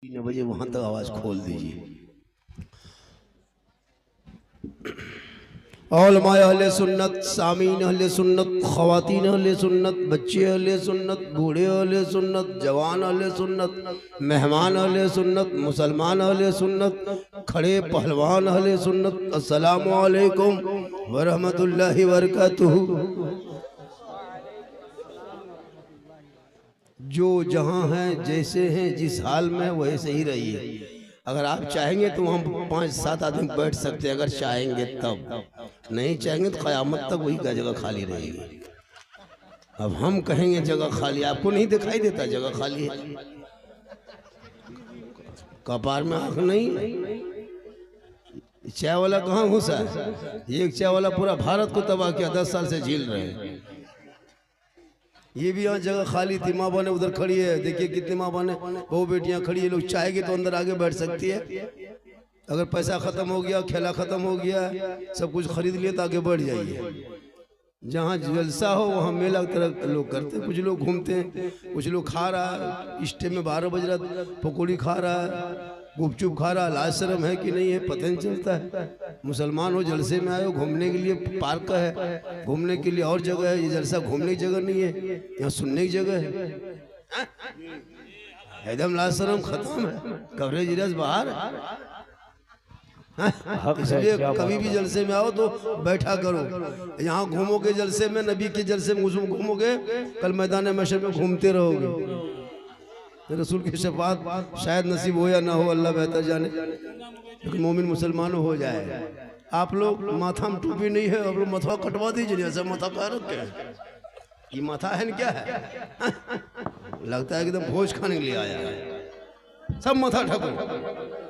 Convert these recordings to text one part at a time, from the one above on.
3 बजे वहां तक आवाज खोल दीजिए। औलमाए अहले सुन्नत, सामीन अहले सुन्नत, ख़वातीन अहले सुन्नत, बच्चे अहले सुन्नत, बूढ़े अहले सुन्नत, जवान अहले सुन्नत, मेहमान अहले सुन्नत, मुसलमान अहले सुन्नत, खड़े पहलवान अहले सुन्नत, अस्सलामु अलैकुम व रहमतुल्लाहि व बरकातुहू। जो जहाँ हैं, जैसे हैं, जिस हाल में वैसे ही रहिए। अगर आप चाहेंगे तो हम 5-7 आदमी बैठ सकते हैं, अगर चाहेंगे तब। नहीं चाहेंगे तो क़यामत तक वही का जगह खाली रहेगी। अब हम कहेंगे जगह खाली, आपको नहीं दिखाई देता जगह खाली है? कपार में आँख नहीं? चाय वाला कहाँ घुसा है? एक चाय वाला पूरा भारत को तबाह किया, 10 साल से झील रहे हैं। ये भी यहाँ जगह खाली थी, माँ बहने उधर खड़ी है, देखिए कितनी माँ बहने बहू बेटियाँ खड़ी है। लोग चाहेंगे तो अंदर आगे बैठ सकती है। अगर पैसा खत्म हो गया, खेला खत्म हो गया, सब कुछ खरीद लिया तो आगे बढ़ जाइए। जहाँ जलसा हो वहाँ मेला तरह लोग करते हैं। कुछ लोग घूमते हैं, कुछ लोग खा रहा है, स्टे में 12 बज रहा, पकौड़ी खा रहा है, गुपचुप खा रहा। लाज शर्म है कि नहीं है पता नहीं चलता है। मुसलमान हो, जलसे में आए हो, घूमने के लिए पार्क है, घूमने के लिए और जगह है। ये जलसा घूमने की जगह नहीं है, यहाँ सुनने की जगह है। एकदम लाज शर्म खत्म है, कवरेज इरज बाहर। इसलिए कभी भी जलसे में आओ तो बैठा करो। यहाँ घूमोगे जलसे में, नबी के जलसे में घूमोगे, कल मैदान महशर में घूमते रहोगे। रसूल की शफाअत शायद नसीब हो या ना हो, अल्लाह बेहतर जाने, लेकिन मोमिन मुसलमान हो जाए। आप लोग माथा में टोपी नहीं है, आप लोग माथा कटवा दीजिए। ऐसा माथा कह रखे हैं, ये माथा है क्या है? लगता है एकदम भोज खाने के लिए आया है। सब माथा ढको,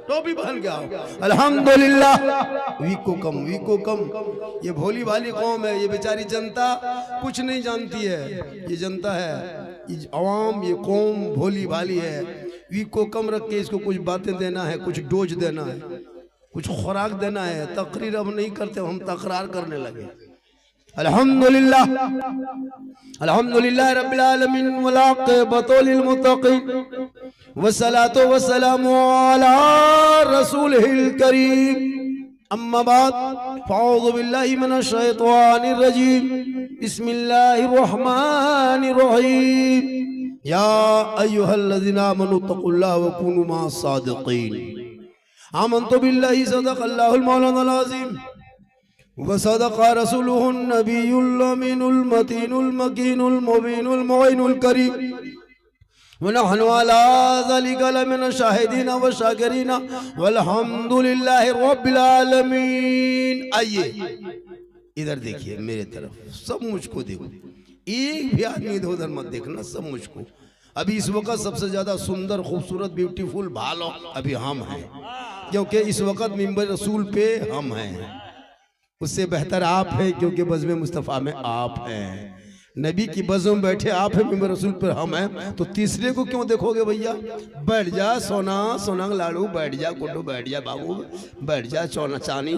टोपी पहन के आओ। अल्हम्दुलिल्लाह। वीको कम ये भोली भाली कौम है, ये बेचारी जनता कुछ नहीं जानती है। ये जनता है, ये अवाम, ये कौम भोली भाली है। वीको कम रख के इसको कुछ बातें देना है, कुछ डोज देना है, कुछ खुराक देना है। तकरीर अब नहीं करते, हम तकरार करने लगे। अल्हम्दुलिल्लाह, अल्हम्दुलिल्लाह रब्बिल आलमीन वल आक़िबतु लिल मुत्तक़ीन वस्सलातु वस्सलामु अला रसूलिल करीम। अम्मा बाद, फ़अऊज़ु बिल्लाहि मिनश शैतानिर रजीम। बिस्मिल्लाहिर रहमानिर रहीम। या अय्युहल्लज़ीना आमनू तक़ुल्लाह व कूनू मअस सादिक़ीन। आमन्तु बिल्लाहि सदक़ल्लाहुल मौलानाल अज़ीम व सदक़ रसूलुहुन नबियुल अमीनुल मतीनुल मकीनुल मुबीनुल मुईनुल करीम। व नहनु अला ज़ालिका लमिन शाहिदीन व शाकिरीन वल्हम्दुलिल्लाहि रब्बिल आलमीन। आइए इधर देखिए मेरे तरफ, सब मुझको देखो, एक भी आदमी इधर उधर मत देखना, सब मुझको। अभी इस वक्त सबसे ज्यादा सुंदर, खूबसूरत, ब्यूटीफुल भालो अभी हम हैं, क्योंकि इस वक्त मिंबर रसूल पे हम हैं। उससे बेहतर आप हैं, क्योंकि बज़्म मुस्तफ़ा में आप हैं। नबी की बज़्म में बैठे आप हैं, मिंबर रसूल पर हम हैं, तो तीसरे को क्यों देखोगे भैया? बैठ जा सोना, सोनंग लाड़ू, बैठ जा गुड्डू, बैठ जा बाबू, बैठ जा चौना, चानी,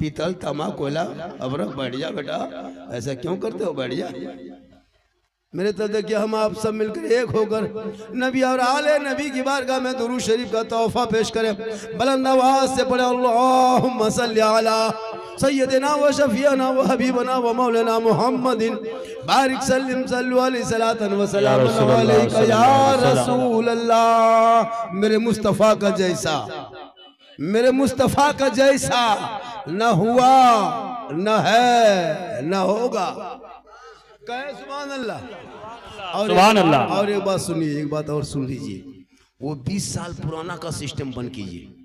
पीतल, तमा, कोयला, अबरक, बैठ जा बेटा। ऐसा क्यों करते हो? बैठ जा। मेरे तरफ देखिए, हम आप सब मिलकर एक होकर नबी और आले नबी की बारगाह में दुरूद शरीफ का तोहफा पेश करें। बुलंद आवाज से पढ़े अल्लाहुम्मा सल्ली अला सय्यदना व शफीअना व हबीबना व मौलाना मुहम्मदिन बारिक सल्लिम सल्लु अलैहि सलातन व सलाम अलैका या रसूल अल्लाह। मेरे मुस्तफ़ा का जैसा, मेरे मुस्तफ़ा का जैसा न हुआ, न है, न होगा। कहे सुभान अल्लाह। और सुभान अल्लाह। और एक बात सुनिए, एक बात और सुन लीजिए। वो 20 साल पुराना का सिस्टम बंद कीजिए।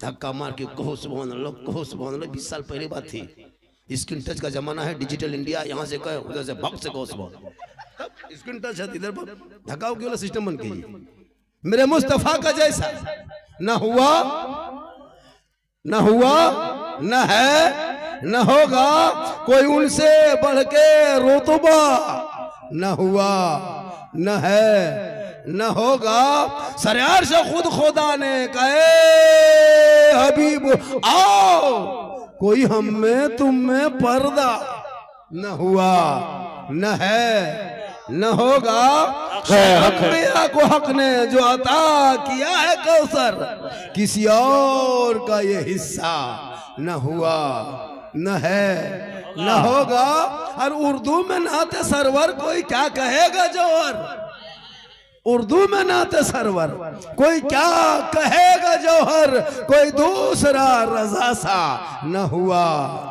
धक्का मार के कहो सुभान अल्लाह, कहो सुभान अल्लाह। 20 साल पहले बात थी, स्क्रीन टच का जमाना है, डिजिटल इंडिया। यहाँ से कहे, उधर से भक्त से कहो सुभान। स्क्रीन टच है, इधर धक्का वाला सिस्टम बंद कीजिए। मेरे मुस्तफ़ा का जैसा न हुआ, न हुआ, न है, न होगा कोई उनसे बढ़ के रुतबा। न हुआ, न है, न होगा। सरयार से खुद खुदा ने कहे हबीब आओ, कोई हम में तुम में पर्दा। न हुआ, न है, न होगा अंबिया को हक ने जो अता किया है कौसर, किसी और का ये हिस्सा न हुआ, न है, न होगा। और उर्दू में नाते सरवर कोई क्या कहेगा जौहर, उर्दू में नाते सरवर कोई क्या कहेगा जौहर, कोई दूसरा रजा सा न हुआ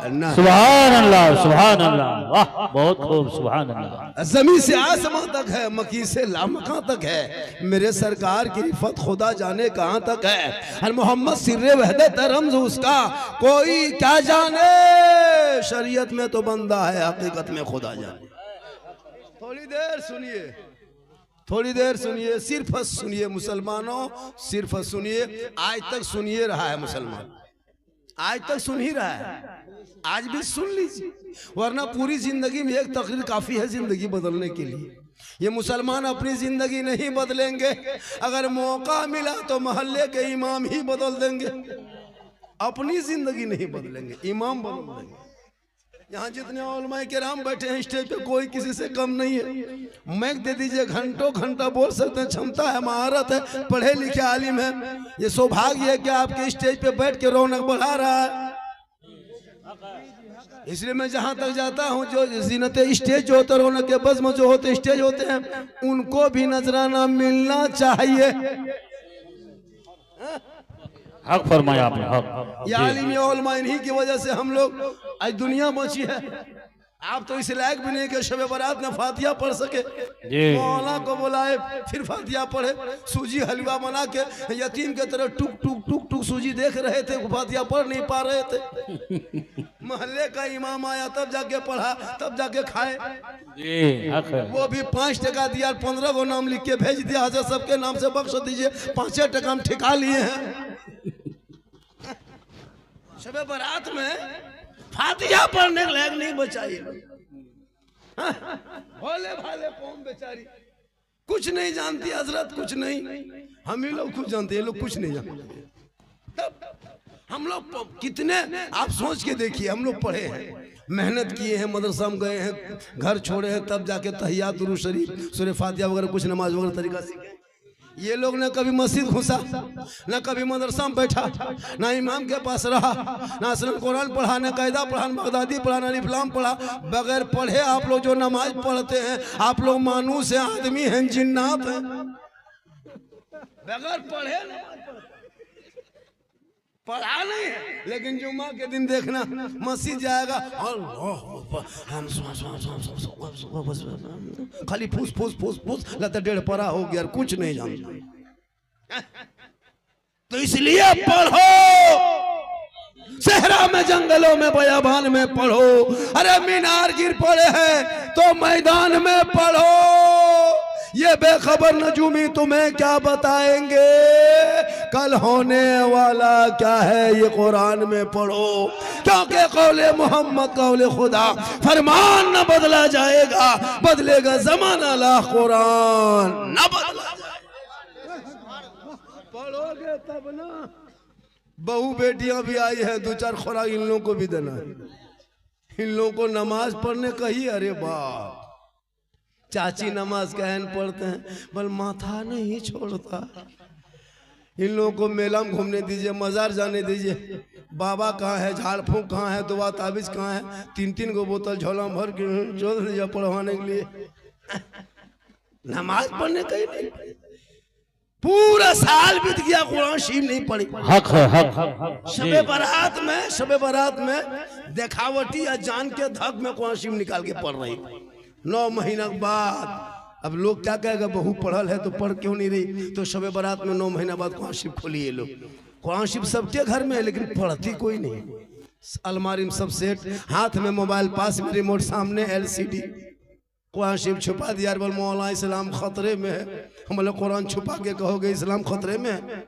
न। सुभान अल्लाह, सुभान अल्लाह, वाह बहुत खूब, सुभान अल्लाह। जमीन से आसमां तक है, मकी से लामका तक है, मेरे सरकार की रिफत खुदा जाने कहाँ तक है। और मोहम्मद सिर्रे वहदत रम्ज उसका कोई क्या जाने, शरीयत में तो बंदा है, हकीकत में खुदा जाने। थोड़ी देर सुनिए, थोड़ी देर सुनिए, सिर्फ सुनिए मुसलमानों, सिर्फ सुनिए। आज तक सुनिए रहा है मुसलमान, आज तक सुन ही रहा है, आज भी सुन लीजिए, वरना पूरी जिंदगी में एक तकरीर काफी है जिंदगी बदलने के लिए। ये मुसलमान अपनी जिंदगी नहीं बदलेंगे, अगर मौका मिला तो मोहल्ले के इमाम ही बदल देंगे, अपनी जिंदगी नहीं बदलेंगे, इमाम बदल देंगे। यहाँ जितने उलमाए किराम बैठे हैं स्टेज पे कोई किसी से कम नहीं है, मैक दे दीजिए, घंटों घंटा बोल सकते हैं, क्षमता है, महारत है, पढ़े लिखे आलिम है। ये सौभाग्य है कि आपके स्टेज पे बैठ के रौनक बढ़ा रहा है। इसलिए मैं जहां तक जाता हूं, जो जीनत स्टेज जो होते, रौनक के बज़्म जो होते स्टेज होते हैं, उनको भी नजराना मिलना चाहिए। हक फरमाया आपने, हक। ये आलिम उलमा इन्हीं की वजह से हम लोग आज दुनिया बची है। आप तो इस लायक भी नहीं कि शब बारात में फातिहा पढ़ सके, मौला को बुलाए फिर फातिहा पढ़े, सूजी हलवा बना के यतीम के तरह टुक टुक टुक टुक सूजी देख रहे थे, फातिहा पढ़ नहीं पा रहे थे। मोहल्ले का इमाम आया तब जाके पढ़ा, तब जाके खाए। वो भी 5 टका दिया, 15 को नाम लिख के भेज दिया, हजरत सबके नाम से बख्श दीजिए, 5 टका हम ठिका लिए हैं। शबे बारात में फातिहा पढ़ने के लायक नहीं बचाइए। भोले भाले कौम बेचारी कुछ नहीं जानती, हजरत कुछ नहीं, हम ही लोग कुछ जानते हैं, लोग कुछ नहीं जानते। तब हम लोग कितने, आप सोच के देखिए, हम लोग पढ़े हैं, मेहनत किए हैं, मदरसा में गए हैं, घर छोड़े हैं, तब जाके तहियात दुरूद शरीफ सूरह फातिहा वगैरह कुछ नमाज वगैरह तरीका सीखे। ये लोग न कभी मस्जिद घुसा, न कभी मदरसा में बैठा, ना इमाम के पास रहा, ना असलन कुरान पढ़ा, न कायदा पढ़ा, न बगदादी पढ़ा, न इस्लाम पढ़ा। बगैर पढ़े आप लोग जो नमाज पढ़ते हैं, आप लोग मानूस हैं, आदमी हैं, जिन्नात हैं, बगैर पढ़े पढ़ा नहीं है। लेकिन जुम्मा के दिन देखना मस्जिद जाएगा, खाली फूस फूस फूस फूस, लगता 1.5 परा हो गया, कुछ नहीं जानता। तो इसलिए पढ़ो, सहरा में, जंगलों में, बयाबान में पढ़ो। अरे मीनार गिर पड़े हैं तो मैदान में पढ़ो। ये बेखबर नजूमी तुम्हें क्या बताएंगे, कल होने वाला क्या है ये कुरान में पढ़ो। क्योंकि कौले मोहम्मद कौले खुदा, फरमान न बदला जाएगा, बदलेगा जमाना ला कुरान न बदला जाएगा। पढ़ोगे तब ना। बहू बेटियां भी आई है, 2-4 खुराक इन लोगों को भी देना है। इन लोगों को नमाज पढ़ने कही, अरे बाप, चाची नमाज कहन पढ़ते हैं, बल माथा नहीं छोड़ता। इन लोगों को मेला में घूमने दीजिए, मजार जाने दीजिए, बाबा कहाँ है, झाड़ फूंक कहाँ है, दुआ ताबीज कहाँ है, 3-3 को बोतल झोला भर के जोड़ दीजिए पढ़वाने के लिए। नमाज पढ़ने कहीं नहीं, पूरा साल बीत गया, कुरान शरीफ नहीं पढ़ी। हक है, हक। शबे बारात में देखावटी या जान के धक में कुरान शरीफ निकाल के पढ़ रही। 9 महीना बाद अब लोग क्या कहेगा, बहू पढ़ल है तो पढ़ क्यों नहीं रही। तो शबे बारात में 9 महीना बाद कुरान शरीफ खोली है। लोग कुरान शरीफ सबके घर में है, लेकिन पढ़ती कोई नहीं। अलमारी में सब सेट, हाथ में मोबाइल, पास में रिमोट, सामने LCD, कुरान शरीफ छुपा दिया। बोल मौला इस्लाम खतरे में है। हम लोग कुरान छुपा के कहोगे इस्लाम खतरे में है।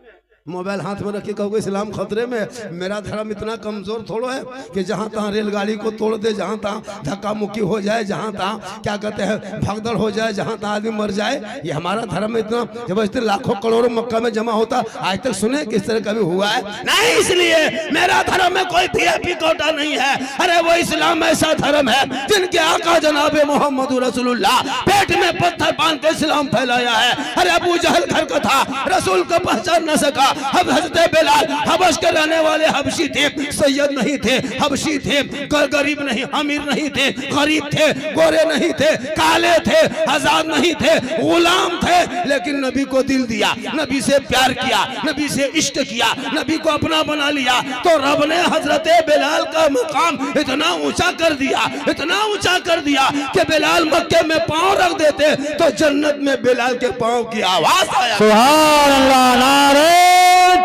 मोबाइल हाथ में रखे कहोगे इस्लाम खतरे में। मेरा धर्म इतना कमजोर थोड़ो है कि जहाँ तहाँ रेलगाड़ी को तोड़ दे, जहाँ तहाँ धक्का मुक्की हो जाए, जहाँ तहाँ क्या कहते हैं भगदड़ हो जाए, जहाँ तहाँ आदमी मर जाए। ये हमारा धर्म इतना जब लाखों करोड़ों मक्का में जमा होता, आज तक सुने किस तरह कभी हुआ है? नहीं, इसलिए मेरा धर्म में कोई VIP कोटा नहीं है। अरे वो इस्लाम ऐसा धर्म है जिनके आका जनाब मोहम्मद रसूलुल्लाह पेट में पत्थर बांध के इस्लाम फैलाया है। अरे अबू जहल घर का था, रसूल को पहचान न सका। अब हज़रत बिलाल हबश के रहने वाले हबशी थे, सैयद नहीं थे, हबशी थे, गरीब नहीं, अमीर नहीं थे, गरीब थे, गोरे नहीं थे, काले थे, आजाद नहीं थे, गुलाम थे, लेकिन नबी को दिल दिया, नबी से प्यार किया, नबी से इश्क किया, नबी को अपना बना लिया। तो रब ने हजरत बिलाल का मुकाम इतना ऊंचा कर दिया, इतना ऊंचा कर दिया कि बिलाल मक्के में पांव रख देते तो जन्नत में बिलाल के पांव की आवाज आया। सुभान अल्लाह, नारे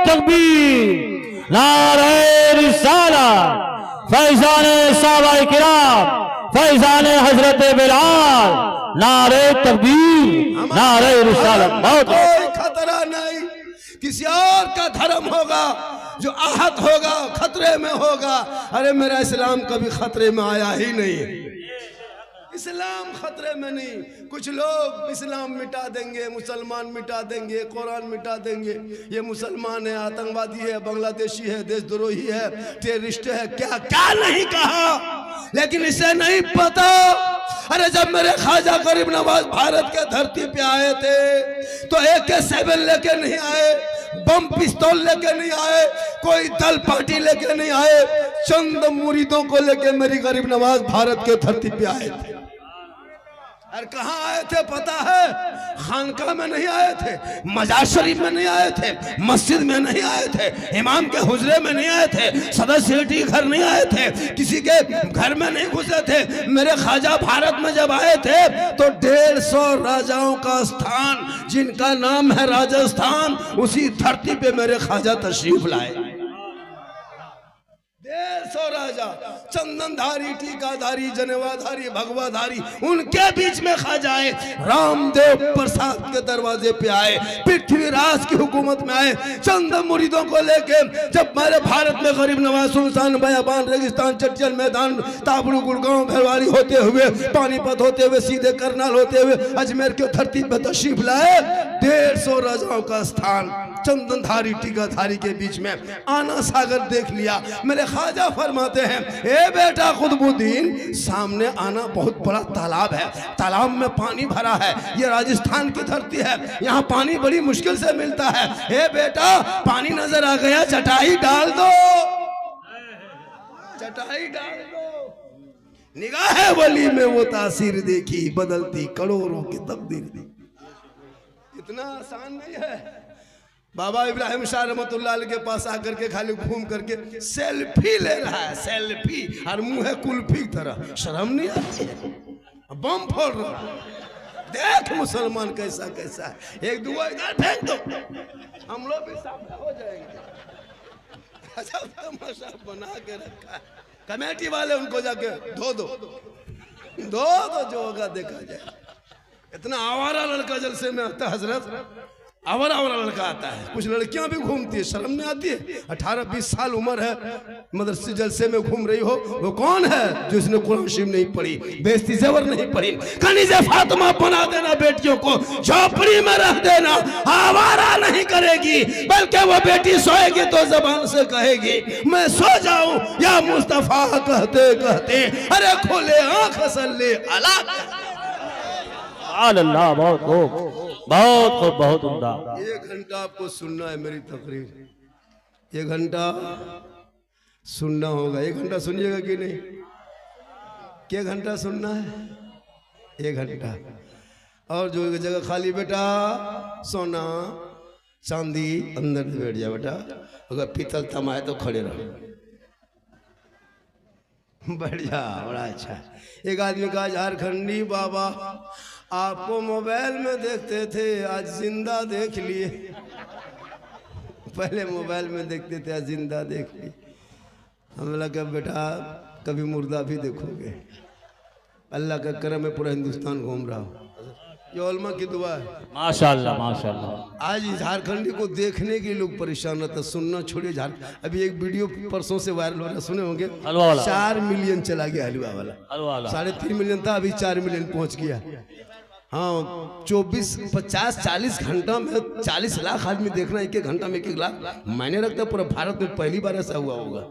तकबीर, नारे रिसालत, फैज़ाने सहाबाए किराम, फैज़ाने हजरत बिलाल, नारे तकबीर, नारे रिसालत। बहुत कोई खतरा नहीं, किसी और का धर्म होगा जो आहत होगा, खतरे में होगा। अरे मेरा इस्लाम कभी खतरे में आया ही नहीं, इस्लाम खतरे में नहीं। कुछ लोग इस्लाम मिटा देंगे, मुसलमान मिटा देंगे, कुरान मिटा देंगे, ये मुसलमान है, आतंकवादी है, बांग्लादेशी है, देशद्रोही है, टेररिस्ट है, क्या क्या नहीं कहा, लेकिन इसे नहीं पता। अरे जब मेरे ख्वाजा गरीब नवाज भारत के धरती पे आए थे तो AK-7 लेके नहीं आए, बम पिस्तौल लेके नहीं आए, कोई दल पार्टी लेके नहीं आए, चंद मुरीदों को लेके मेरी गरीब नवाज भारत के धरती पे आए थे। और कहाँ आए थे पता है? खानका में नहीं आए थे, मजार शरीफ में नहीं आए थे, मस्जिद में नहीं आए थे, इमाम के हुजरे में नहीं आए थे, सदर सेठी घर नहीं आए थे, किसी के घर में नहीं घुसे थे। मेरे ख्वाजा भारत में जब आए थे तो 150 राजाओं का स्थान जिनका नाम है राजस्थान, उसी धरती पे मेरे ख्वाजा तशरीफ लाए। 150 राजा, चंदनधारी, टीकाधारी, जनेवाधारी, भगवाधारी, उनके बीच में ख्वाजा आए। रामदेव प्रसाद के दरवाजे पे आए, पृथ्वीराज की हुकूमत में आए, चंद मुरीदों को लेके। जब मेरे भारत में गरीब नवाज सुल्तान बयाबान, रेगिस्तान, चटियल मैदान, ताबड़ू, गुड़गांव, भरवारी होते हुए, पानीपत होते हुए, सीधे करनाल होते हुए अजमेर की धरती पर तशरीफ लाए। 150 राजाओं का स्थान चंदनधारी, टीकाधारी के बीच में आना सागर देख लिया। मेरे ख्वाजा फरमाते हैं, ए बेटा कुतुबुद्दीन, सामने आना बहुत बड़ा तालाब है, तालाब में पानी भरा है, ये राजस्थान की धरती है, यहाँ पानी बड़ी मुश्किल से मिलता है। ए बेटा, पानी नजर आ गया, चटाई डाल दो, चटाई डाल दो। निगाह वली में वो तासीर देखी, बदलती करोड़ों की तकदीर दी। इतना आसान नहीं है। बाबा इब्राहिम शाह रहमतुल्लाह अलैह के पास आकर के खाली घूम करके सेल्फी ले रहा है, सेल्फी, और मुंह है कुल्फी की तरह, शर्म नहीं आती है, बम फोड़ रहा है। देख मुसलमान कैसा कैसा है, एक दुआ इधर फेंक दो, हम लोग भी सामने हो जाएंगे। अच्छा तमाशा बना के रखा है कमेटी वाले, उनको जाके धो दो, धो दो, जो होगा देखा जाए। इतना आवारा लड़का जलसे में आता है हजरत, आवारा लड़का आता है। कुछ लड़कियां भी घूमती है, शर्म नहीं आती है? 18-20 साल उम्र है, मदरसे जलसे में घूम रही हो, वो कौन है जो इसने कुरान शरीफ नहीं पढ़ी, बेइज्जती ज़बर नहीं पढ़ी? कनीज़े फातिमा बना देना बेटियों को, झोपड़ी में रख देना, आवारा नहीं करेगी, बल्कि वो बेटी सोएगी तो जबान से कहेगी मैं सो जाऊं या मुस्तफा कहते कहते अरे खोले आंख सल्ले अला। अल्लाह, बहुत खूब, बहुत खूब, बहुत उम्दा। 1 घंटा आपको सुनना है मेरी तकरीर, 1 घंटा सुनना होगा। 1 घंटा सुनिएगा कि नहीं? क्या घंटा सुनना है? 1 घंटा। और जो जगह खाली बेटा, सोना चांदी अंदर से बैठ जा बेटा, अगर पीतल तमाए तो खड़े रहो, बैठ जा, बड़ा अच्छा। एक आदमी कहा, झारखंडी बाबा आपको मोबाइल में देखते थे, आज जिंदा देख लिए। पहले मोबाइल में देखते थे, आज जिंदा देख लिए। हम लगा बेटा कभी मुर्दा भी देखोगे। अल्लाह का करम में पूरा हिंदुस्तान घूम रहा हो, ये ओलमा की दुआ है। माशाल्लाह माशाल्लाह। आज झारखंडी को देखने के लोग परेशान रहते, सुनना छोड़िए। अभी एक वीडियो परसों से वायरल हो रहा है, सुने होंगे, हलवा वाला 4 मिलियन चला गया हलवा वाला। हलवा वाला 3.5 मिलियन था, अभी 4 मिलियन पहुंच गया। हाँ 24 50 40 घंटा में 40 लाख आदमी देखना, एक घंटा में 1 लाख। मैंने रखता पूरा भारत में पहली बार ऐसा हुआ होगा,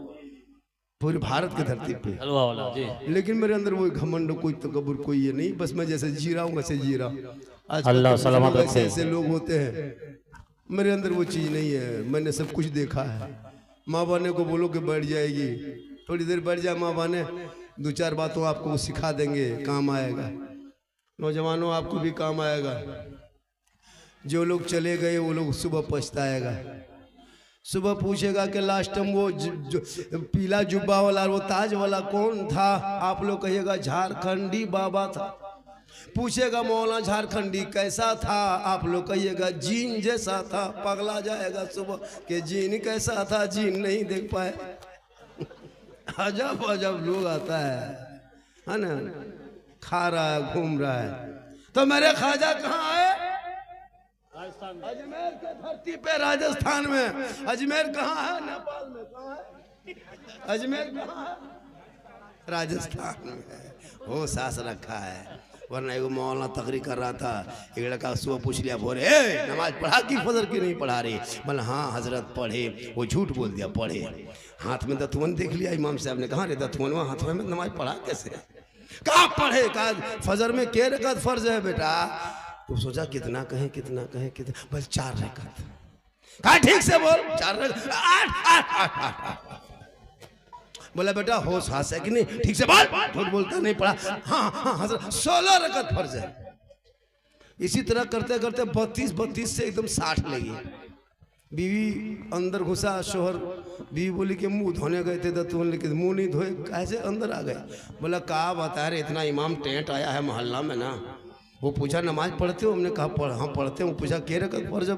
पूरे भारत की धरती पे हलवा वाला जी। लेकिन मेरे अंदर वो घमंड, कोई तकब्बुर, कोई ये नहीं, बस मैं जैसे जी रहा हूँ वैसे जी रहा हूँ। आज अल्लाह सलामत रखे। ऐसे लोग होते हैं, मेरे अंदर वो चीज़ नहीं है। मैंने सब कुछ देखा है। माँ बाने को बोलो कि बैठ जाएगी, थोड़ी देर बैठ जाए माँ बाने, 2-4 बातों आपको वो सिखा देंगे, काम आएगा। नौजवानों आपको भी काम आएगा। जो लोग चले गए वो लोग सुबह पछताएगा। सुबह पूछेगा कि लास्ट टाइम वो पीला जुब्बा वाला, वो ताज वाला कौन था? आप लोग कहिएगा झारखंडी बाबा था। पूछेगा मौलाना झारखंडी कैसा था? आप लोग कहिएगा जीन जैसा था। पगला जाएगा सुबह कि जीन कैसा था, जीन नहीं देख पाए। अजब अजब लोग आता है ना, खा रहा है, घूम रहा है। तो मेरे ख्वाजा कहाँ आए? अजमेर के धरती पे, राजस्थान में। अजमेर कहाँ है? नेपाल में। कहाँ है अजमेर? कहाँ है? राजस्थान में है। वो सास रखा है। वरना एगो मौलाना तकरीर कर रहा था, एक लड़का सुबह पूछ लिया भोरे, नमाज पढ़ा कि फजर की नहीं पढ़ा रही? बोला हाँ हजरत पढ़े। वो झूठ बोल दिया, पढ़े। हाथ में दतवन देख लिया, इमाम साहब ने कहा रे दतवन हाथ में नमाज पढ़ा कैसे? कहा पढ़े? कहा फजर में के रकात फर्ज है बेटा? तो सोचा कितना कहें कितना कहें कितना, बस 4 रकात। कहा ठीक से बोल, 4 रकात। 8 बोला बेटा होश हास है कि नहीं? ठीक से बोल। झूठ बोलता नहीं, पढ़ा। हाँ हाँ हजरत 16 रकात फर्ज है। इसी तरह करते करते 32 से एकदम 60 लगी। बीवी अंदर घुसा, शोहर, बीवी बोली कि मुंह धोने गए थे तो लेकिन मुंह नहीं धोए, कैसे अंदर आ गए? बोला कहा बता रहे, इतना इमाम टेंट आया है मोहल्ला में ना। वो पूछा नमाज पढ़ते हो? हमने कहा हाँ पढ़ते हो। पूछा के रकत फर्ज?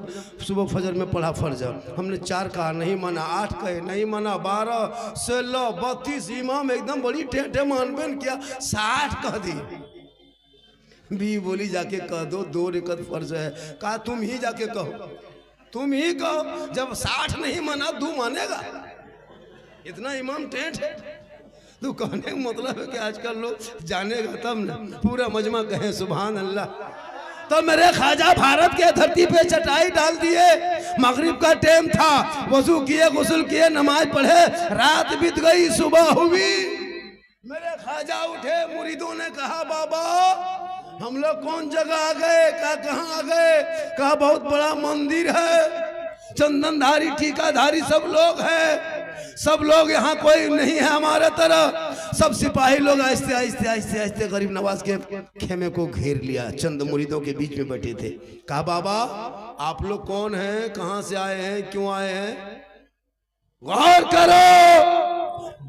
सुबह फजर में पढ़ा फर्ज। हमने 4 कहा, नहीं माना। 8 कहे, नहीं माना। 12 16 32 इमाम एकदम बड़ी टेंटे मानबेन किया, 60 कह दी। बीवी बोली जाके कह दो 2 रकत फर्ज है। कहा तुम ही जाके कहो, तुम ही कहो। जब 60 नहीं माना 2 मानेगा? इतना इमाम टेंट है। तो कहने का मतलब है कि आजकल लोग जानेगा तब ना, पूरा मजमा कहे सुभान अल्लाह। तो मेरे ख्वाजा भारत के धरती पे चटाई डाल दिए। मगरिब का टाइम था, वजू किए, गुस्ल किए, नमाज पढ़े, रात बीत गई, सुबह हुई। मेरे ख्वाजा उठे, मुरीदों ने कहा बाबा हम लोग कौन जगह आ गए? कहा कहाँ आ गए? कहा बहुत बड़ा मंदिर है, चंदनधारी ठीकाधारी सब लोग हैं, सब लोग यहाँ कोई नहीं है हमारे तरह। सब सिपाही लोग आहिस्ते आहिस्ते आहिस्ते आहिस्ते गरीब नवाज के खेमे को घेर लिया। चंद मुरीदों के बीच में बैठे थे। कहा बाबा आप लोग कौन हैं, कहाँ से आए हैं, क्यों आए हैं? गौर करो,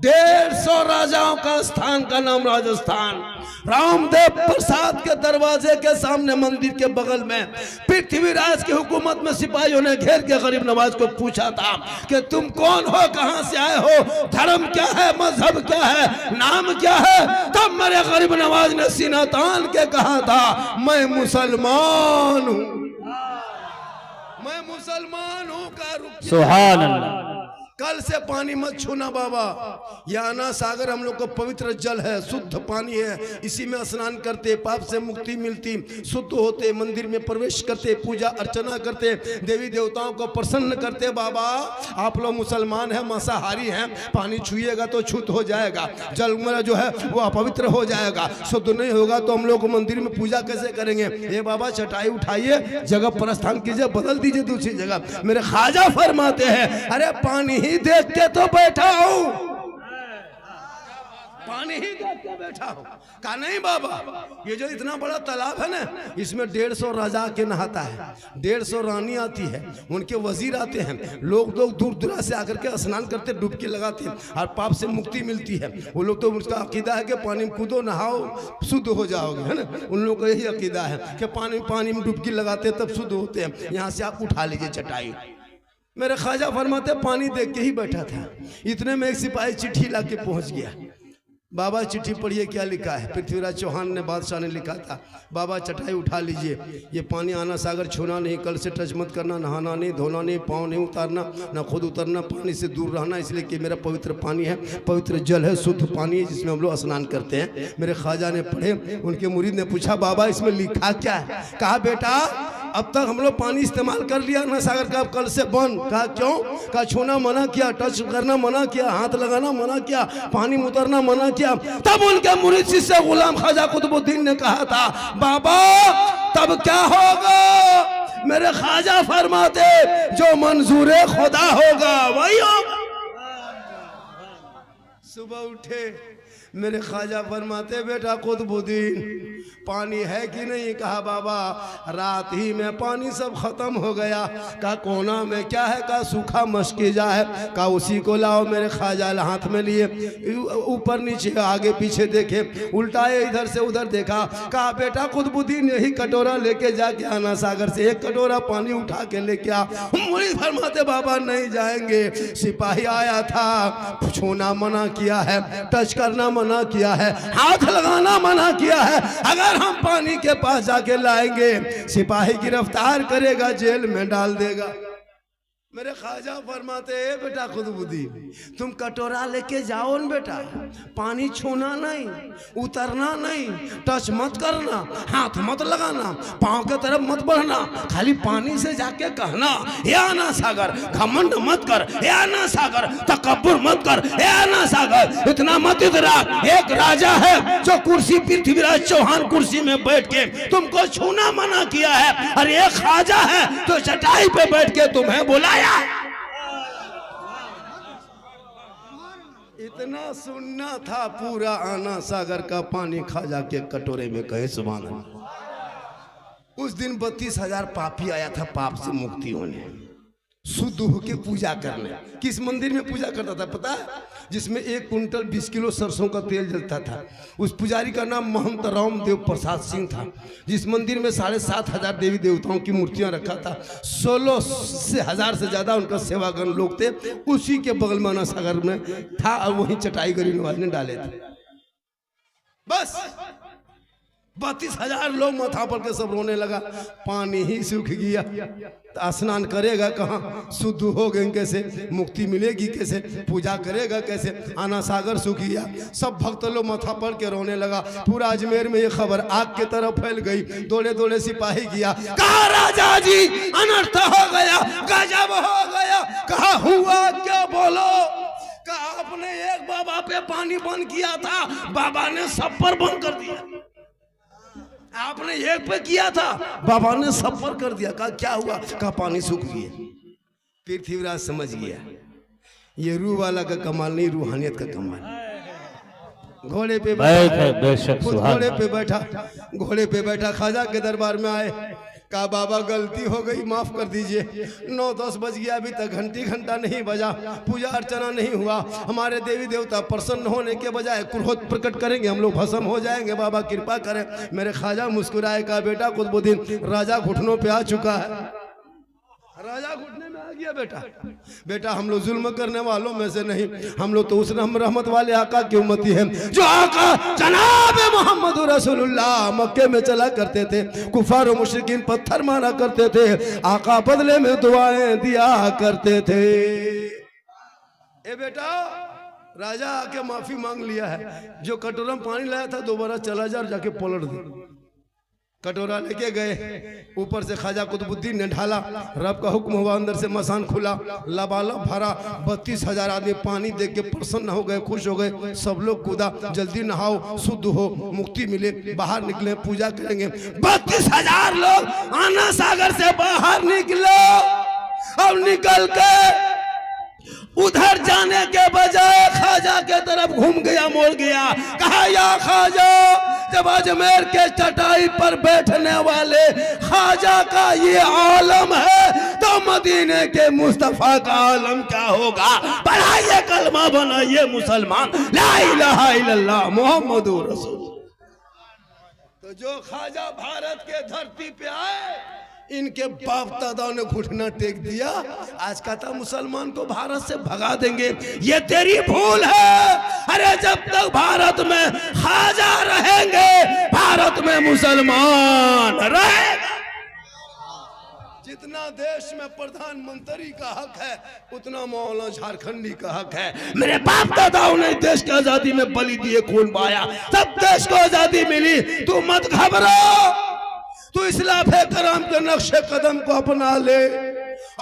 150 राजाओं का स्थान का नाम राजस्थान। रामदेव प्रसाद के दरवाजे के सामने मंदिर के बगल में पृथ्वीराज की हुकूमत में सिपाहियों ने घेर के गरीब नवाज को पूछा था कि तुम कौन हो, कहां से आए हो, धर्म क्या है, मजहब क्या है, नाम क्या है? तब मेरे गरीब नवाज ने सीना तान के कहा था मैं मुसलमान हूं, मैं मुसलमान हूं। का सुभान अल्लाह। कल से पानी मत छूना बाबा। यह आना सागर हम लोग को पवित्र जल है, शुद्ध पानी है। इसी में स्नान करते, पाप से मुक्ति मिलती, शुद्ध होते, मंदिर में प्रवेश करते, पूजा अर्चना करते, देवी देवताओं को प्रसन्न करते। बाबा आप लोग मुसलमान हैं, मांसाहारी हैं, पानी छुएगा तो छूत हो जाएगा, जल मेरा जो है वो अपवित्र हो जाएगा, शुद्ध नहीं होगा तो हम लोग मंदिर में पूजा कैसे करेंगे? ये बाबा चटाई उठाइए, जगह प्रस्थान कीजिए, बदल दीजिए दूसरी जगह। मेरे ख्वाजा फरमाते हैं अरे पानी देख के तो बैठा हूं, पानी ही देख के बैठा हूं। कहा नहीं बाबा ये जो इतना बड़ा तालाब है ना, इसमें 150 राजा के नहाता है, 150 रानी आती है, उनके वजीर आते हैं, लोग दूर दूर से आकर के स्नान करते, डुबकी लगाते हैं और पाप से मुक्ति मिलती है। वो लोग तो उसका अकीदा है कि पानी में कूदो, नहाओ, शुद्ध हो जाओगे, है ना। उन लोगों का यही अकीदा है कि पानी में डुबकी लगाते हैं तब शुद्ध होते हैं। यहाँ से आप उठा लीजिए चटाई। मेरे ख्वाजा फरमाते पानी देख के ही बैठा था, इतने में एक सिपाही चिट्ठी ला के पहुंच गया। बाबा चिट्ठी पढ़िए क्या लिखा है। पृथ्वीराज चौहान ने, बादशाह ने लिखा था, बाबा चटाई उठा लीजिए, ये पानी आना सागर छूना नहीं, कल से टच मत करना, नहाना नहीं, धोना नहीं, पाँव नहीं उतारना, ना खुद उतरना, पानी से दूर रहना, इसलिए कि मेरा पवित्र पानी है, पवित्र जल है, शुद्ध पानी है जिसमें हम लोग स्नान करते हैं। मेरे ख्वाजा ने पढ़े, उनके मुरीद ने पूछा बाबा इसमें लिखा क्या है। कहा बेटा अब तक हम लोग पानी इस्तेमाल कर लिया ना सागर का, अब कल से बंद। कहा क्यों? कहा छूना मना किया, टच करना मना किया, हाथ लगाना मना किया, पानी में उतरना मना किया। तब उनके मुरीद शिष्य गुलाम ख्वाजा कुतुबुद्दीन ने कहा था बाबा तब क्या होगा? मेरे ख्वाजा फरमाते जो मंजूर खुदा होगा वही होगा। सुबह उठे मेरे ख्वाजा फरमाते बेटा कुतुबुद्दीन पानी है कि नहीं? कहा बाबा रात ही में पानी सब खत्म हो गया। कहा कोना में क्या है? कहा सूखा मशकीजा है। कहा उसी को लाओ। मेरे ख्वाजा हाथ में लिए, ऊपर नीचे आगे पीछे देखे, उल्टाए इधर से उधर देखा। कहा बेटा कुतुबुद्दीन यही कटोरा लेके जाके आना सागर से, एक कटोरा पानी उठा के लेके आ। मुरीद फरमाते बाबा नहीं जाएंगे, सिपाही आया था, छूना मना किया है, टच करना मना किया है, हाथ लगाना मना किया है। अगर हम पानी के पास जाके लाएंगे सिपाही गिरफ्तार करेगा, जेल में डाल देगा। मेरे ख्वाजा फरमाते बेटा कुतुबुद्दीन तुम कटोरा लेके जाओ न बेटा, पानी छूना नहीं, उतरना नहीं, टच मत करना, हाथ मत लगाना, पांव के तरफ मत बढ़ना, खाली पानी से जाके कहना या ना सागर, घमंड मत कर, या ना सागर, तकब्बुर मत कर, या ना सागर, इतना मत इतरा। एक राजा है जो कुर्सी पृथ्वीराज चौहान कुर्सी में बैठ के तुमको छूना मना किया है, और एक ख्वाजा है तो चटाई पे बैठ के तुम्हें बुलाया। इतना सुनना था पूरा आना सागर का पानी ख्वाजा के कटोरे में, कहे सुभान अल्लाह। उस दिन 32,000 पापी आया था पाप से मुक्ति होने, शुद्ध होके पूजा करने। किस मंदिर में पूजा करता था पता है? जिसमें 1 कुंटल 20 किलो सरसों का तेल जलता था। उस पुजारी का नाम महंत रामदेव प्रसाद सिंह था। जिस मंदिर में 7,500 देवी देवताओं की मूर्तियां रखा था, 16,000 से ज्यादा उनका सेवागण लोग थे। उसी के बगल में अना सागर में था, और वहीं चटाई गरीबनवाज ने डाले थे। बस 32,000 लोग माथा पर के सब रोने लगा। पानी ही सूख गया, तो स्नान करेगा कहाँ? शुद्ध हो गए कैसे? मुक्ति मिलेगी कैसे? पूजा करेगा कैसे? आना सागर सूख गया। सब भक्त लोग माथा पर के रोने लगा। पूरा अजमेर में ये खबर आग के तरफ फैल गई। दौड़े दौड़े सिपाही गया, कहा राजा जी अनर्थ हो गया, गजब हो गया। कहा हुआ क्या? बोलो। कहा आपने एक बाबा पे पानी बंद किया था, बाबा ने सब पर बंद कर दिया। आपने एक पे किया था, बाबा ने सब पर कर दिया। कहा क्या हुआ? कहा पानी सूख गया। पृथ्वीराज समझ गया ये रूह वाला का कमाल नहीं, रूहानियत का कमाल। घोड़े पे बैठा, घोड़े पे बैठा ख्वाजा के दरबार में आए। कहा बाबा गलती हो गई, माफ कर दीजिए। 9-10 बज गया, अभी तक घंटा नहीं बजा, पूजा अर्चना नहीं हुआ। हमारे देवी देवता प्रसन्न होने के बजाय क्रोध प्रकट करेंगे, हम लोग भस्म हो जाएंगे, बाबा कृपा करें। मेरे ख्वाजा मुस्कुराए, कहा बेटा कुतुबुद्दीन राजा घुटनों पे आ चुका है, राजा घुटने में आ गया। बेटा हम लोग जुल्म करने वालों में से नहीं, हम लोग तो उस रहमत वाले आका की उम्मती हैं जो आका जनाब मोहम्मद रसूलुल्लाह मक्के में चला करते थे, कुफार और मुशरिकीन पत्थर मारा करते थे, आका बदले में दुआएं दिया करते थे। ए बेटा राजा आके माफी मांग लिया है। जो कटोरा में पानी लाया था दोबारा चला जा, जाके पलट दे। कटोरा लेके गए, ऊपर से ख्वाजा कुतुबुद्दीन ने ढाला, रब का हुक्म हुआ, अंदर से मसान खुला, लबालब भरा। 32,000 आदमी पानी देख के प्रसन्न हो गए, खुश हो गए। सब लोग कूदा, जल्दी नहाओ, शुद्ध हो, मुक्ति मिले, बाहर निकले, पूजा करेंगे। 32,000 लोग आना सागर से बाहर निकलो। अब निकल के उधर जाने के बजाय ख्वाजा के तरफ घूम गया, मोड़ गया। कहा या ख्वाजा, जब अजमेर के चटाई पर बैठने वाले ख्वाजा का ये आलम है तो मदीने के मुस्तफा का आलम क्या होगा? पढ़ाइए कलमा, बनाइए मुसलमान, ला इलाहा इल्लल्लाह मुहम्मदुर रसूल। तो जो ख्वाजा भारत के धरती पे आए इनके बाप दादाओं ने घुटना टेक दिया, आज कहता मुसलमान को भारत से भगा देंगे। ये तेरी भूल है। अरे जब तक भारत में ख्वाजा रहेंगे, भारत में मुसलमान रहेगा। जितना देश में प्रधानमंत्री का हक है, उतना मौलाना झारखंडी का हक है। मेरे बाप दादाओं ने देश की आजादी में बलि दिए, खून बहाया, तब देश को आजादी मिली। तू मत घबरा, तू इस्लाम करम के नक्शे कदम को अपना ले,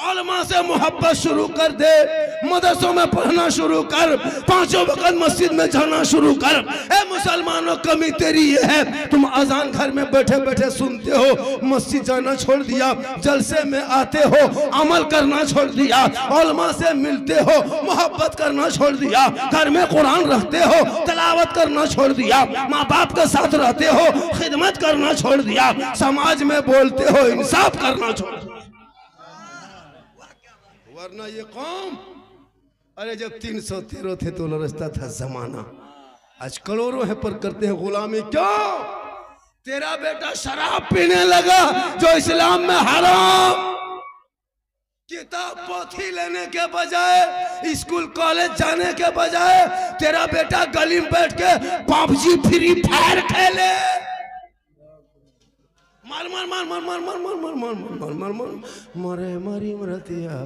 उलमा से मोहब्बत शुरू कर दे, मदरसों में पढ़ना शुरू कर, पांचों वक्त मस्जिद में जाना शुरू कर। ए मुसलमानों, कमी तेरी ये है, तुम अजान घर में बैठे बैठे सुनते हो, मस्जिद जाना छोड़ दिया, जलसे में आते हो, अमल करना छोड़ दिया, उलमा से मिलते हो, मोहब्बत करना छोड़ दिया, घर में कुरान रखते हो, तिलावत करना छोड़ दिया, माँ बाप के साथ रहते हो, खिदमत करना छोड़ दिया, समाज में बोलते हो, इंसाफ करना छोड़ दिया। वरना ये कौम, अरे जब 313 थे तो लरसता था जमाना, आज करोड़ों है पर करते हैं गुलामी। क्यों? तेरा बेटा शराब पीने लगा जो इस्लाम में हराम। किताब पोथी लेने के बजाय, स्कूल कॉलेज जाने के बजाय, तेरा बेटा गली में बैठ के पबजी फ्री फायर खेले। मार मार मार मार मार मार मार मार मार मार मार मार मरे मरी मरतिया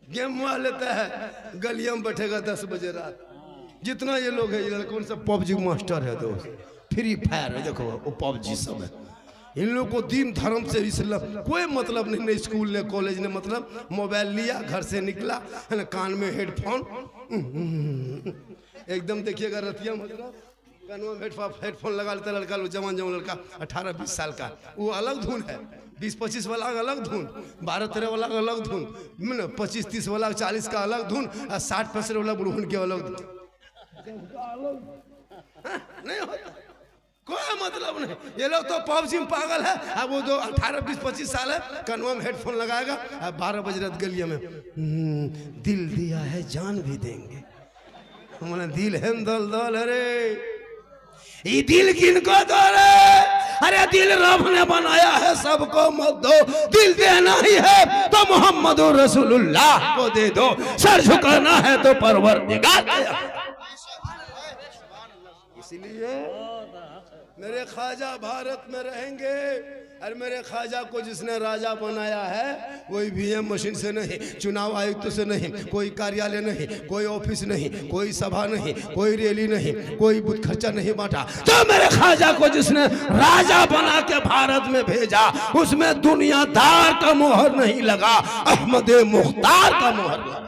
गेम हुआ लेता है, गलियों में बैठेगा 10 बजे रात। जितना ये लोग है, ये कौन सा पबजी मास्टर है, दोस्त फ्री फायर है, देखो वो पबजी सब है। इन लोग को दीन धर्म से इस्लाम कोई मतलब नहीं। न स्कूल ने कॉलेज ने मतलब, मोबाइल लिया, घर से निकला है ना, कान में हेडफोन, एकदम देखिएगा रतिया मतलब कानों में हेडफोन लगा लेता लड़का लोग, जवान जवान लड़का 18-20 साल का, वो अलग धुन है। 20-25 वाला अलग धुन, 12-13 वाला अलग धुन, 25-30 वाला 40 का अलग धुन, और 60-65 वाला बुढ़उन के अलग धुन। नहीं होता, कोई मतलब नहीं। ये लोग तो पबजी में पागल है। अब वो जो 18-20-25 साल है, कानों में हेडफोन लगाएगा, 12 बजे रात गलिया में दिल दिया है जान भी देंगे। हमारा दिल है दल दल। अरे ये दिल किनको दो रे? अरे दिल रब ने बनाया है, सबको मत दो। दिल देना ही है तो मोहम्मद रसूलुल्लाह को दे दो, सर झुकाना है तो परवरदिगार। इसलिए मेरे ख्वाजा भारत में रहेंगे, और मेरे ख्वाजा को जिसने राजा बनाया है कोई वीएम मशीन से नहीं, चुनाव आयुक्त से नहीं, कोई कार्यालय नहीं, कोई ऑफिस नहीं, कोई सभा नहीं, कोई रैली नहीं, कोई बुत खर्चा नहीं बांटा। तो मेरे ख्वाजा को जिसने राजा बना के भारत में भेजा, उसमें दुनियादार का मोहर नहीं लगा, अहमद मुख्तार का मोहर लगा।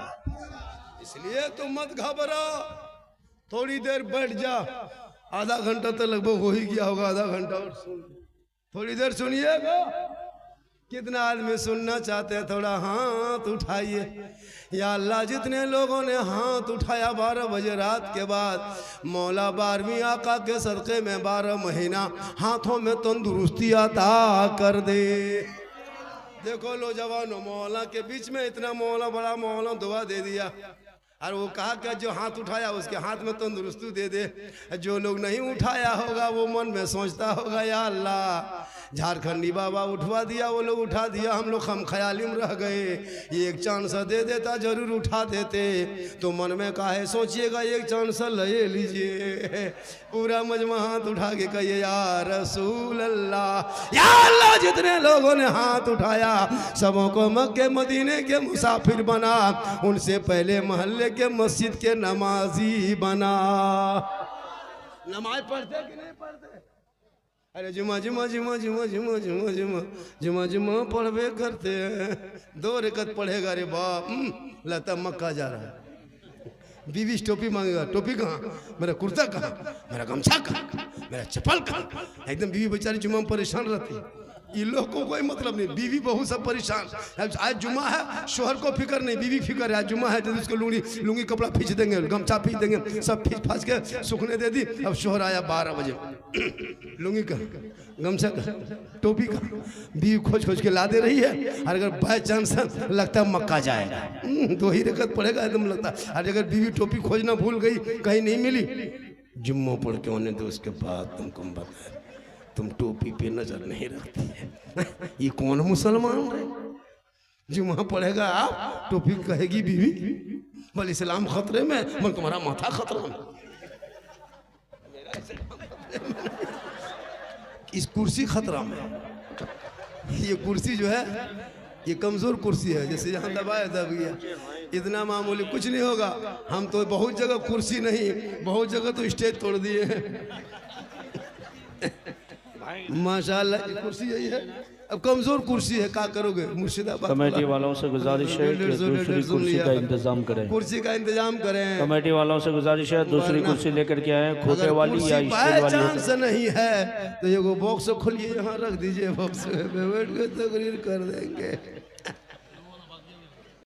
इसलिए तुम मत घबरा, थोड़ी देर बैठ जा। आधा घंटा तो लगभग हो ही गया होगा, आधा घंटा और सुन, थोड़ी देर सुनिएगा। कितना आदमी सुनना चाहते हैं? थोड़ा हाथ उठाइए। या अल्लाह, जितने लोगों ने हाथ उठाया 12 बजे रात के बाद, मौला 12वीं आका के सदक़े में 12 महीना हाथों में तंदुरुस्ती अता कर दे। देखो लो जवानों, मौला के बीच में इतना मौला, बड़ा मौला दुआ दे दिया, और वो कहा कि जो हाथ उठाया उसके हाथ में तंदुरुस्ती दे दे। जो लोग नहीं उठाया होगा वो मन में सोचता होगा, या अल्लाह झारखंडी बाबा उठवा दिया, वो लोग उठा दिया, हम लोग हम ख्याली में रह गए। एक चांस दे देता जरूर उठा देते। तो मन में काहे सोचिएगा, एक चांस ले लीजिए। पूरा मजमा हाथ उठा के कहिए, या रसूल अल्लाह, या अल्लाह, जितने लोगों ने हाथ उठाया सबों को मक्के मदीने के मुसाफिर बना, उनसे पहले मोहल्ले के मस्जिद के नमाजी बना। नमाज पढ़ते कि नहीं पढ़ते? अरे जुमा जुमा जुमा जुमा जुमा जुमा जुमा जुमा जुमा पढ़वे करते हैं। 2 रकत पढ़ेगा, रे बाप, लगता मक्का जा रहा है। बीवी टोपी मांगेगा, टोपी कहाँ, मेरा कुर्ता कहाँ, मेरा गमछा कहाँ, मेरा चप्पल कहाँ। एकदम बीवी बेचारी जुमा में परेशान रहती है। इन लोग को कोई मतलब नहीं, बीवी बहू सब परेशान। आज जुमा है, शोहर को फिक्र नहीं, बीवी फिक्र है। आज जुमा है तो उसको लुंगी कपड़ा खींच देंगे, गमछा खींच देंगे, सब खींच फाँच के सूखने दे दी। अब शोहर आया 12 बजे, लुंगी का, गमछा का, टोपी का, बीवी खोज खोज के ला दे रही है। और अगर बाई चांस लगता है मक्का जाएगा, 2 ही रकत पड़ेगा एकदम लगता। और अगर बीवी टोपी खोजना भूल गई, कहीं नहीं मिली, जुम्मो पढ़ के होने दो, उसके बाद तुमको बताए तुम टोपी पे नजर नहीं रखती है। ये कौन मुसलमान है जो वहां पढ़ेगा आप टोपी कहेगी बीवी? बोले इस्लाम खतरे में, बोले तुम्हारा माथा खतरा में। इस कुर्सी खतरा में। ये कुर्सी जो है ये कमजोर कुर्सी है, जैसे यहाँ दबाया दब गया, इतना मामूली कुछ नहीं होगा। हम तो बहुत जगह कुर्सी नहीं, बहुत जगह तो स्टेज तोड़ दिए हैं। माशाल्लाह ये कुर्सी यही है, अब कमजोर कुर्सी है, क्या करोगे? मुर्शिदाबाद कमेटी वालों से गुजारिश है कि दूसरी कुर्सी का इंतजाम करें। कुर्सी का इंतजाम करें। कमेटी वालों से गुजारिश है दूसरी कुर्सी लेकर के आए, खोटे अगर वाली या कुर्सी स्टेज वाली हो चांस नहीं है तो ये बॉक्स खोलिए, यहाँ रख दीजिए, बॉक्स में बैठ के तकरीर कर देंगे।